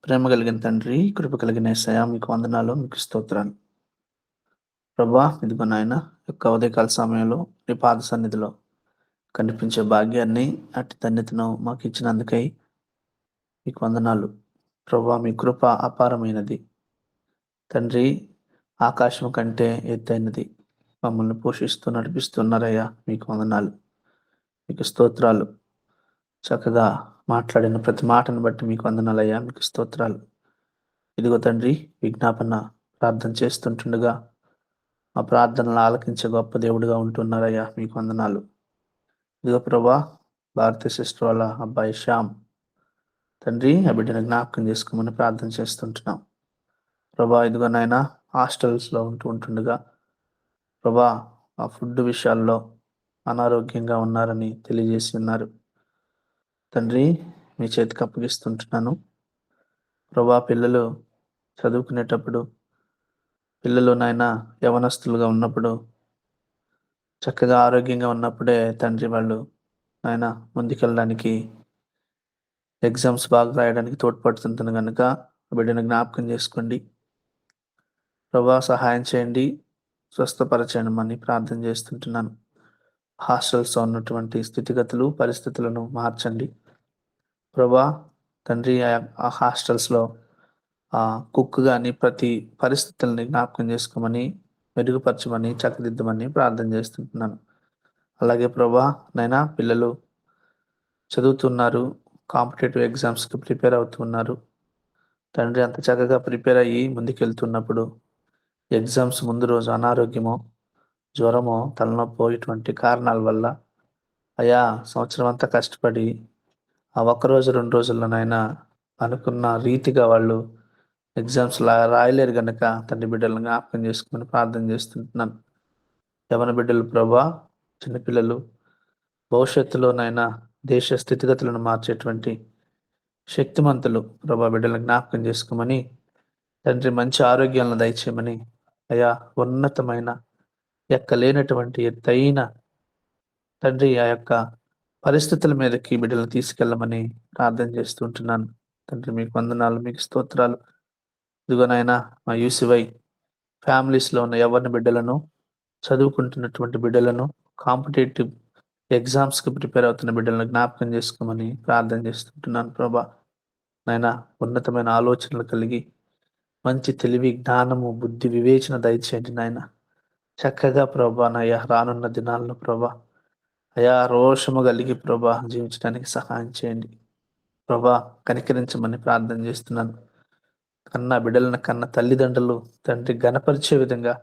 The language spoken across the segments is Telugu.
ప్రేమ కలిగిన తండ్రి, కృప కలిగిన యేసయ్య మీకు వందనాలు, మీకు స్తోత్రాలు. ప్రభా ఇదిగో నాయన యొక్క ఉదయకాల సమయంలో నీ పాద సన్నిధిలో కనిపించే భాగ్యాన్ని అట్టి ధన్యతను మాకు ఇచ్చినందుకై మీకు వందనాలు. ప్రభా మీ కృప అపారమైనది. తండ్రి ఆకాశం కంటే ఎత్తైనది. మమ్మల్ని పోషిస్తూ నడిపిస్తున్నారయ్యా మీకు వందనాలు. మీకు స్తోత్రాలు. చక్కగా మాట్లాడిన ప్రతి మాటను బట్టి మీకు వందనాలయ్యా, మీకు స్తోత్రాలు. ఇదిగో తండ్రి విజ్ఞాపన ప్రార్థన చేస్తుంటుండగా మా ప్రార్థనలు ఆలకించే గొప్ప దేవుడిగా ఉంటున్నారయ్యా మీకు వందనాలు. ఇదిగో ప్రభా భారతీయ సిస్టర్ వాళ్ళ అబ్బాయి శ్యామ్ తండ్రి ఆ బిడ్డను జ్ఞాపకం చేసుకోమని ప్రార్థన చేస్తుంటున్నాం. ప్రభా ఇదిగో నాయన హాస్టల్స్లో ఉంటుండగా ప్రభా ఆ ఫుడ్ విషయాల్లో అనారోగ్యంగా ఉన్నారని తెలియజేసి ఉన్నారు. తండ్రి మీ చేతికి అప్పగిస్తుంటున్నాను. ప్రభా పిల్లలు చదువుకునేటప్పుడు పిల్లలు నాయన యవనస్తులుగా ఉన్నప్పుడు చక్కగా ఆరోగ్యంగా ఉన్నప్పుడే తండ్రి వాళ్ళు నాయన ముందుకెళ్ళడానికి ఎగ్జామ్స్ బాగా రాయడానికి తోడ్పడుతుంటుంది కనుక బిడ్డను జ్ఞాపకం చేసుకోండి. ప్రభా సహాయం చేయండి, స్వస్థపరచండి ప్రార్థన చేస్తుంటున్నాను. హాస్టల్స్లో ఉన్నటువంటి స్థితిగతులు పరిస్థితులను మార్చండి. ప్రభా తండ్రి ఆ హాస్టల్స్లో కుక్ కానీ ప్రతి పరిస్థితుల్ని జ్ఞాపకం చేసుకోమని, మెరుగుపరచమని, చక్కదిద్దమని ప్రార్థన చేస్తుంటున్నాను. అలాగే ప్రభా నైనా పిల్లలు చదువుతున్నారు, కాంపిటేటివ్ ఎగ్జామ్స్కి ప్రిపేర్ అవుతున్నారు. తండ్రి అంత చక్కగా ప్రిపేర్ అయ్యి ముందుకెళ్తున్నప్పుడు ఎగ్జామ్స్ ముందు రోజు అనారోగ్యమో, జ్వరమో, తలనొప్పో ఇటువంటి కారణాల వల్ల అయా సంవత్సరం అంతా కష్టపడి ఆ ఒక్కరోజు 2 రోజుల్లోనైనా అనుకున్న రీతిగా వాళ్ళు ఎగ్జామ్స్ రాయలేరు గనక తండ్రి బిడ్డలను జ్ఞాపకం చేసుకోమని ప్రార్థన చేస్తుంటున్నాను. యవన బిడ్డలు ప్రభా చిన్నపిల్లలు భవిష్యత్తులోనైనా దేశ స్థితిగతులను మార్చేటువంటి శక్తిమంతులు ప్రభా బిడ్డలను జ్ఞాపకం చేసుకోమని, తండ్రి మంచి ఆరోగ్యాలను దయచేయమని, అయా ఉన్నతమైన ఎక్కలేనటువంటి ఎత్తైన తండ్రి ఆ యొక్క పరిస్థితుల మీదకి బిడ్డలను తీసుకెళ్ళమని ప్రార్థన చేస్తుంటున్నాను. తండ్రి మీకు వందనాలు, మీకు స్తోత్రాలు. ఇదిగోనైనా మా యూసివై ఫ్యామిలీస్లో ఉన్న ఎవరిని బిడ్డలను, చదువుకుంటున్నటువంటి బిడ్డలను, కాంపిటేటివ్ ఎగ్జామ్స్కి ప్రిపేర్ అవుతున్న బిడ్డలను జ్ఞాపకం చేసుకోమని ప్రార్థన చేస్తుంటున్నాను ప్రభా. నాయన ఉన్నతమైన ఆలోచనలు కలిగి మంచి తెలివి, జ్ఞానము, బుద్ధి, వివేచన దయచేయండి నాయన. చక్కగా ప్రభా నయ్యా రానున్న దినాలను ప్రభా అయా రోషము కలిగి ప్రభా జీవించడానికి సహాయం చేయండి. ప్రభా కనికరించమని ప్రార్థన చేస్తున్నాను. కన్న బిడ్డలను కన్న తల్లిదండ్రులు తండ్రి గణపరిచే విధంగా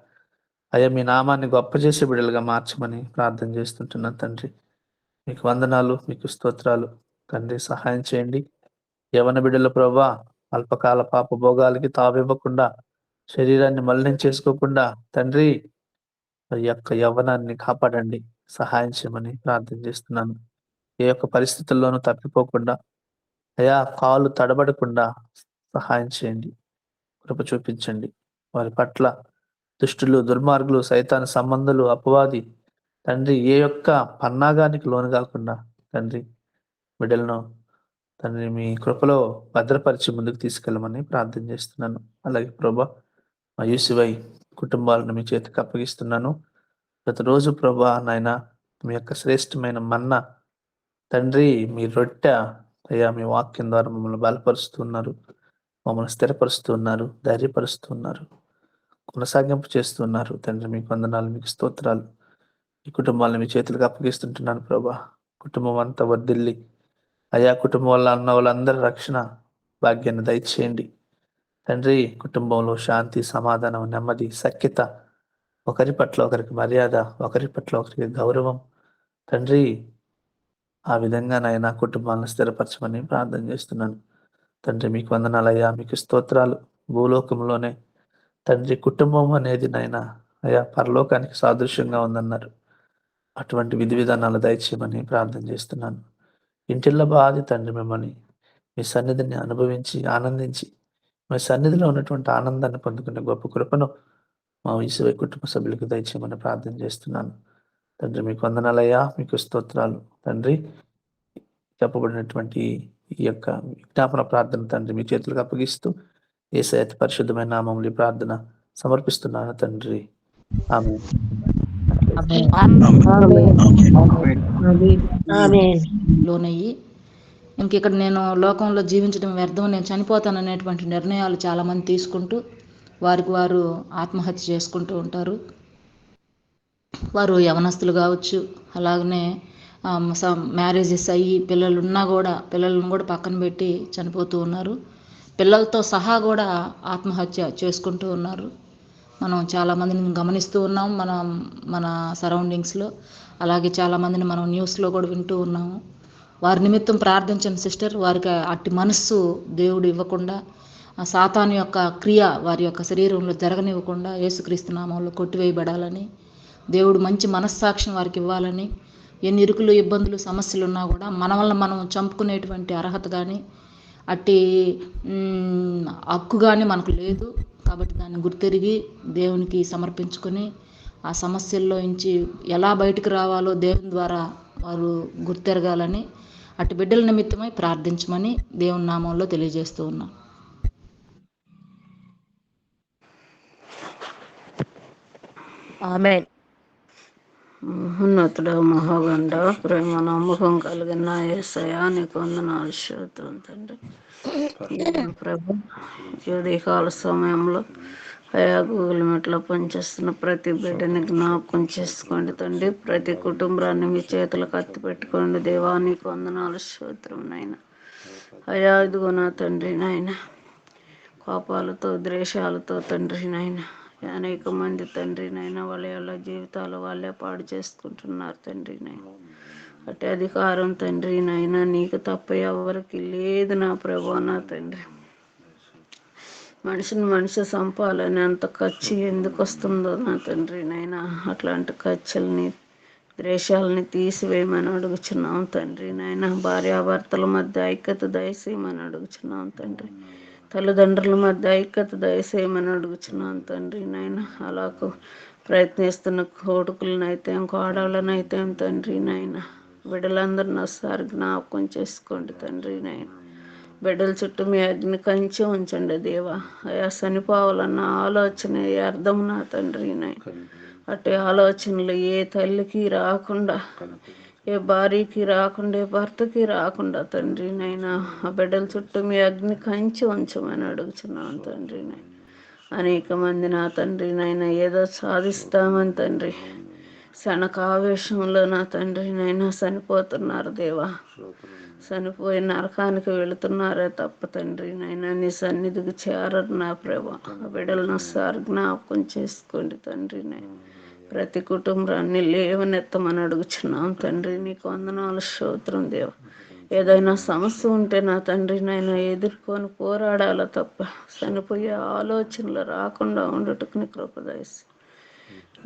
అయ్యా మీ నామాన్ని గొప్ప చేసే బిడ్డలుగా మార్చమని ప్రార్థన చేస్తుంటున్నాను తండ్రి. మీకు వందనాలు, మీకు స్తోత్రాలు. తండ్రి సహాయం చేయండి. యవన బిడ్డల ప్రభా అల్పకాల పాప భోగాలకి తావివ్వకుండా, శరీరాన్ని మలినం చేసుకోకుండా తండ్రి మరి యొక్క యవ్వనాన్ని కాపాడండి. సహాయం చేయమని ప్రార్థన చేస్తున్నాను. ఏ యొక్క పరిస్థితుల్లోనూ తప్పిపోకుండా అయా కాళ్ళు తడబడకుండా సహాయం చేయండి. కృప చూపించండి. వారి పట్ల దుష్టులు, దుర్మార్గులు, సైతాను సంబంధులు, అపవాది తండ్రి ఏ యొక్క పన్నాగానికి లోను కాకుండా తండ్రి బిడ్డలను తండ్రి మీ కృపలో భద్రపరిచి ముందుకు తీసుకెళ్ళమని ప్రార్థన చేస్తున్నాను. అలాగే ప్రభా మా యూసివై కుటుంబాలను మీ చేతికి అప్పగిస్తున్నాను. ప్రతిరోజు ప్రభా నాయన మీ యొక్క శ్రేష్టమైన మన్న తండ్రి మీ రొట్టె అయ్యా మీ వాక్యం ద్వారా మమ్మల్ని బలపరుస్తున్నారు, మమ్మల్ని స్థిరపరుస్తున్నారు, ధైర్యపరుస్తున్నారు, కొనసాగింపు చేస్తున్నారు. తండ్రి మీకు వందనాలు, మీకు స్తోత్రాలు. ఈ కుటుంబాలను మీ చేతులకు అప్పగిస్తుంటున్నాను ప్రభా. కుటుంబం అంతా వర్ధిల్లి అయా కుటుంబం వల్ల అన్న వాళ్ళందరి రక్షణ భాగ్యాన్ని దయచేయండి తండ్రి. కుటుంబంలో శాంతి, సమాధానం, నెమ్మది, సఖ్యత, ఒకరి పట్ల ఒకరికి మర్యాద, ఒకరి పట్ల ఒకరికి గౌరవం తండ్రి ఆ విధంగా నాయన కుటుంబాలను స్థిరపరచమని ప్రార్థన చేస్తున్నాను. తండ్రి మీకు వందనాలయ్యా, మీకు స్తోత్రాలు. భూలోకంలోనే తండ్రి కుటుంబం అనేది నాయన అయా పరలోకానికి సాదృశ్యంగా ఉందన్నారు. అటువంటి విధి విధానాలు దయచేయమని ప్రార్థన చేస్తున్నాను. ఇంటిల్ల బాధి తండ్రి మిమ్మల్ని మీ సన్నిధిని అనుభవించి ఆనందించి మీ సన్నిధిలో ఉన్నటువంటి ఆనందాన్ని పొందుకునే గొప్ప కృపను మా యేసువై కుటుంబ సభ్యులకు దయచేయమని ప్రార్థన చేస్తున్నాను. తండ్రి మీకు వందనాలయ్యా, మీకు స్తోత్రాలు. తండ్రి చెప్పబడినటువంటి ఈ యొక్క విజ్ఞాపన ప్రార్థన తండ్రి మీ చేతులకు అప్పగిస్తూ యేసయ్య అతి పరిశుద్ధమైన నామములో ఈ ప్రార్థన సమర్పిస్తున్నాను తండ్రి. ఆమేన్. లోనయ్యి ఇంక ఇక్కడ నేను లోకంలో జీవించడం వ్యర్థం, నేను చనిపోతాననేటువంటి నిర్ణయాలు చాలామంది తీసుకుంటూ వారికి వారు ఆత్మహత్య చేసుకుంటూ ఉంటారు. వారు యవనస్తులు కావచ్చు, అలాగనే మ్యారేజెస్ అయ్యి పిల్లలను కూడా పక్కన పెట్టి చనిపోతూ ఉన్నారు. పిల్లలతో సహా కూడా ఆత్మహత్య చేసుకుంటూ ఉన్నారు. మనం చాలామందిని గమనిస్తూ ఉన్నాం మన సరౌండింగ్స్లో. అలాగే చాలామందిని మనం న్యూస్లో కూడా వింటూ ఉన్నాము. వారి నిమిత్తం ప్రార్థించిన సిస్టర్, వారికి అట్టి మనస్సు దేవుడు ఇవ్వకుండా, సాతాను యొక్క క్రియ వారి యొక్క శరీరంలో జరగనివ్వకుండా యేసుక్రీస్తు నామంలో కొట్టివేయబడాలని, దేవుడు మంచి మనస్సాక్షిని వారికి ఇవ్వాలని, ఎన్ని ఇరుకులు ఇబ్బందులు సమస్యలు ఉన్నా కూడా మన వల్ల మనం చంపుకునేటువంటి అర్హత కానీ అట్టి హక్కు కానీ మనకు లేదు. కాబట్టి దాన్ని గుర్తెరిగి దేవునికి సమర్పించుకొని ఆ సమస్యల్లో నుంచి ఎలా బయటకు రావాలో దేవుని ద్వారా వారు గుర్తెరగాలని అటు బిడ్డల నిమిత్తమై ప్రార్థించమని దేవుని నామంలో తెలియజేస్తూ ఉన్నాం. ఆమేన్. ఉన్నతుడ మహాగండ ప్రేమ నమ్మకం కలిగిన యేసయ్యా నీకు వందనాలు స్తోత్రం తండ్రి. ప్రభు ఉదయకాల సమయంలో అయా గూగుల్ మీట్లో పనిచేస్తున్న ప్రతి బిడ్డని జ్ఞాపకం చేసుకోండి తండ్రి. ప్రతి కుటుంబాన్ని మీ చేతులకు అత్తి పెట్టుకోండి దేవా, నీకు వందనాలు స్తోత్రం నాయన. అయా ఇదిగో నా తండ్రి నాయన, కోపాలతో ద్వేషాలతో తండ్రి నాయన అనేక మంది తండ్రి నాయన వాళ్ళ జీవితాలు వాళ్ళే పాడు చేసుకుంటున్నారు తండ్రి నాయన. అటు అధికారం తండ్రి నాయన నీకు తప్ప ఎవరికి లేదు నా ప్రభు నా తండ్రి. మనిషి చంపాలని అంత ఖర్చు ఎందుకు వస్తుందో నా తండ్రి నాయన. అట్లాంటి ఖర్చుల్ని ద్వేషాలని తీసివేయమని అడుగుచున్నాం తండ్రి నాయన. భార్యాభర్తల మధ్య ఐక్యత దయచేయమని అడుగుచున్నాం తండ్రి. తల్లిదండ్రుల మధ్య ఐక్యత దయచేయమని అడుగుచున్నాం తండ్రి నాయన. అలాగూ ప్రయత్నిస్తున్న కొడుకులనైతే కోడళ్ళనైతే తండ్రి నాయన బిడ్డలందరినీ ఒకసారి జ్ఞాపకం చేసుకోండి తండ్రి నాయన. బిడ్డల చుట్టూ మీ అగ్ని కంచి ఉంచండి దేవా. అయా చనిపోవాలన్న ఆలోచన అర్థం నా తండ్రి నాయన. అటు ఆలోచనలు ఏ తల్లికి రాకుండా, ఏ భార్యకి రాకుండా, ఏ భర్తకి రాకుండా తండ్రి నైనా ఆ బిడ్డల చుట్టూ మీ అగ్ని కంచి ఉంచమని అడుగుచున్నాను తండ్రి నైనా. అనేక మంది నా తండ్రి నైనా ఏదో సాధిస్తామని తండ్రి క్షణకావేశంలో నా తండ్రి నైనా చనిపోతున్నారు దేవా. చనిపోయి నరకానికి వెళుతున్నారే తప్ప తండ్రి నైనా నీ సన్నిధికి చేరరు నా ప్రభా. ఆ బిడ్డలను ఒకసారి జ్ఞాపకం చేసుకోండి తండ్రి నైనా. ప్రతి కుటుంబాన్ని లేవనెత్తమని అడుగుచున్నాం తండ్రి. నీకు వందనాలు స్తోత్రం దేవ. ఏదైనా సమస్య ఉంటే నా తండ్రి నైనా ఎదుర్కొని పోరాడాల తప్ప చనిపోయే ఆలోచనలు రాకుండా ఉండటకు నీ కృప దయచేయి.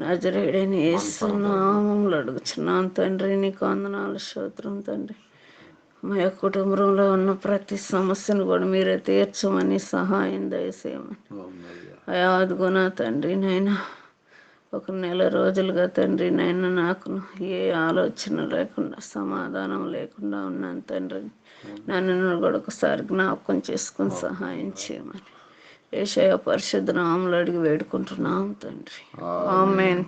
నజరేయుడైన యేసు నామములో అడుగుచున్నాం తండ్రి. నీకు వందనాలు స్తోత్రం తండ్రి. మా యొక్క కుటుంబంలో ఉన్న ప్రతి సమస్యను కూడా మీరే తీర్చమని సహాయం దయచేయమని అయా అదిగో నా తండ్రి నైనా. ఒక నెల రోజులుగా తండ్రి నైనా నాకు ఏ ఆలోచన లేకుండా సమాధానం లేకుండా ఉన్నాను తండ్రి. నన్ను కూడా ఒకసారి జ్ఞాపకం చేసుకుని సహాయం చేయమని యేసయ్య పరిశుద్ధ నామములో అడిగి వేడుకుంటున్నాం తండ్రి. ఆమేన్.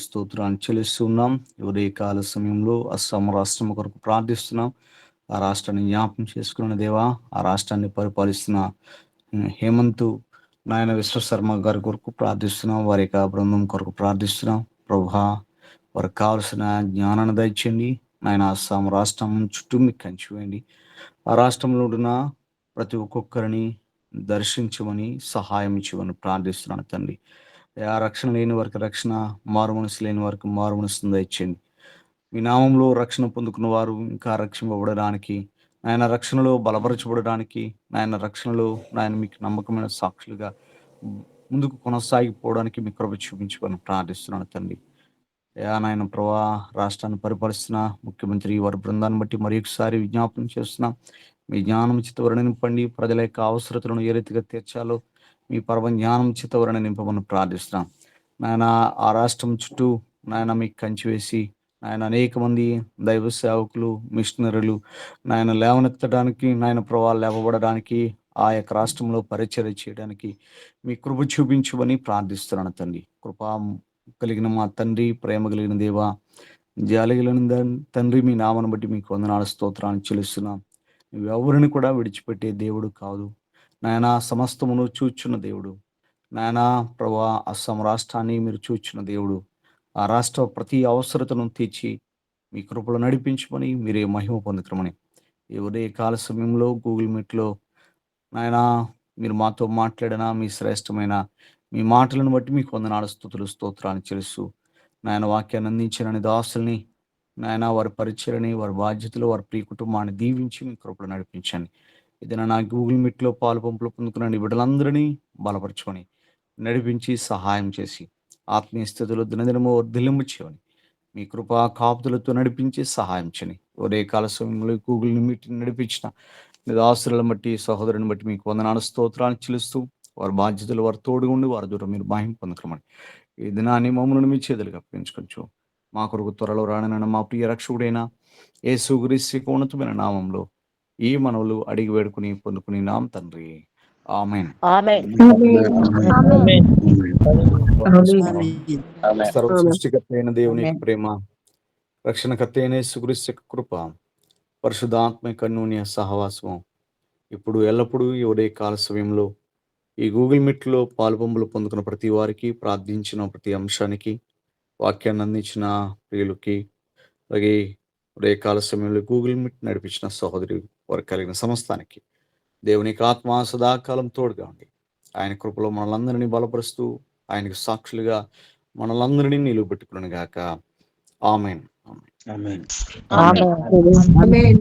స్తోత్రాన్ని చెల్లిస్తున్నాం. ఉదయకాల సమయంలో అస్సాం రాష్ట్రం కొరకు ప్రార్థిస్తున్నాం. ఆ రాష్ట్రాన్ని జ్ఞాపకం చేసుకున్న దేవా, ఆ రాష్ట్రాన్ని పరిపాలిస్తున్న హేమంత్ నాయన విశ్వశర్మ గారి కొరకు ప్రార్థిస్తున్నాం. వారి యొక్క బృందం కొరకు ప్రార్థిస్తున్నాం. ప్రభువా, వారికి కావలసిన జ్ఞానాన్ని దయచేయండి నాయన. అస్సాం రాష్ట్రం చుట్టూ మీకు కంచివేయండి. ఆ రాష్ట్రంలో ఉన్న ప్రతి ఒక్కొక్కరిని దర్శించమని సహాయం ఇచ్చమని ప్రార్థిస్తున్నాను తండ్రి. ఆ రక్షణ లేని వారికి రక్షణ, మారు మనసు లేని వారికి మారు మనసును దయచేయండి. మీ నామంలో రక్షణ పొందుకున్న వారు ఇంకా రక్షింపబడడానికి, నాయన రక్షణలో బలపరచబడడానికి, నాయన రక్షణలో నాయన మీకు నమ్మకమైన సాక్షులుగా ముందుకు కొనసాగిపోవడానికి మీ కృప చూపించుకొని ప్రార్థిస్తున్నాను తండ్రి. నాయన ప్రభా, రాష్ట్రాన్ని పరిపాలిస్తున్న ముఖ్యమంత్రి వారి బృందాన్ని బట్టి మరి ఒకసారి విజ్ఞాపనం చేస్తున్నాం. మీ జ్ఞానం చిత్తవరణ నింపండి. ప్రజల యొక్క అవసరతలను ఏ రీతిగా తీర్చాలో మీ పరమ జ్ఞానం చిత్తవరణ నింపమని ప్రార్థిస్తున్నాం. నాయన ఆ రాష్ట్రం చుట్టూ నాయన మీకు కంచి వేసి నాయన అనేక మంది దైవ సేవకులు, మిషనరీలు నాయన లేవనెత్తడానికి, నాయన ప్రభావాలు లేవబడడానికి, ఆ యొక్క రాష్ట్రంలో పరిచర్య చేయడానికి మీ కృప చూపించమని ప్రార్థిస్తున్నాను తండ్రి. కృపా కలిగిన మా తండ్రి, ప్రేమ కలిగిన దేవా, జాలి కలిగిన తండ్రి, మీ నామను బట్టి మీకు వందనాలు స్తోత్రాన్ని చెల్లిస్తున్నాం. నువ్వెవరిని కూడా విడిచిపెట్టే దేవుడు కాదు నాయన, సమస్తమును చూచున్న దేవుడు నాయనా. ప్రభా, అస్సాం రాష్ట్రాన్ని మీరు చూచున్న దేవుడు. ఆ రాష్ట్ర ప్రతి అవసరతను తీర్చి మీ కృపలో నడిపించమని, మీరే మహిమ పొందుతామని ఈ ఉదయ కాల సమయంలో గూగుల్ మీట్లో నాయనా మీరు మాతో మాట్లాడిన మీ శ్రేష్టమైన మీ మాటలను బట్టి మీకు వందనాలు, స్తుతులు, స్తోత్రాన్ని చెల్లిస్తూ నాయన వాక్యాన్ని అందించిన దాసుల్ని నాయన వారి పరిచయని, వారి బాధ్యతలు, వారి ప్రియ కుటుంబాన్ని దీవించి మీ కృపలో నడిపించండి. ఏదైనా నా గూగుల్ మీట్లో పాలు పంపులు పొందుకున్న బిడ్డలందరినీ బలపరచుకొని నడిపించి సహాయం చేసి ఆత్మీయ స్థితిలో దినదినము వర్ధిల్లింపు చేయని మీ కృపా కాపుతులతో నడిపించి సహాయం చేయని. ఒరే కాల సమయంలో గూగుల్ మీటింగ్ నడిపించిన నిదాసులను బట్టి, సహోదరుని బట్టి మీకు వందనాలు, స్తోత్రాన్ని చెల్లిస్తూ వారి బాధ్యతలు వారు తోడుగా ఉండి వారి దూరం మీరు మహిమ పొందుకోమని ఈ దినాన్ని మమ్మల్ని మీ చేతులుగా అప్పగించుకోవచ్చు. మా కొరకు త్వరలో రానైనా మా ప్రియ రక్షకుడైన యేసుక్రీస్తు ఉన్నతమైన నామంలో ఈ మనవులు అడిగి వేడుకుని పొందుకుని నాం తండ్రి, ఆమేన్. సర్వ సృష్టికర్త అయిన దేవుని యొక్క ప్రేమ, రక్షణకర్త అయిన యేసుక్రీస్తు యొక్క కృప, పరిశుద్ధాత్మ కన్నుని సహవాసం ఇప్పుడు ఎల్లప్పుడూ ఈ ఉదయ కాల సమయంలో ఈ గూగుల్ మీట్లో పాలుపంపులు పొందుకున్న ప్రతి వారికి, ప్రార్థించిన ప్రతి అంశానికి, వాక్యాన్ని అందించిన ప్రియులకి, అలాగే ఉదయకాల సమయంలో గూగుల్ మీట్ నడిపించిన సహోదరి వారు కలిగిన సమస్తానికి దేవుని యొక్క ఆత్మ సదాకాలం తోడుగా ఉండి ఆయన కృపలో మనలందరినీ బలపరుస్తూ ఆయనకు సాక్షులుగా మనలందరినీ నిలువబెట్టుకును గాక. ఆమేన్. ఆమేన్. ఆమేన్.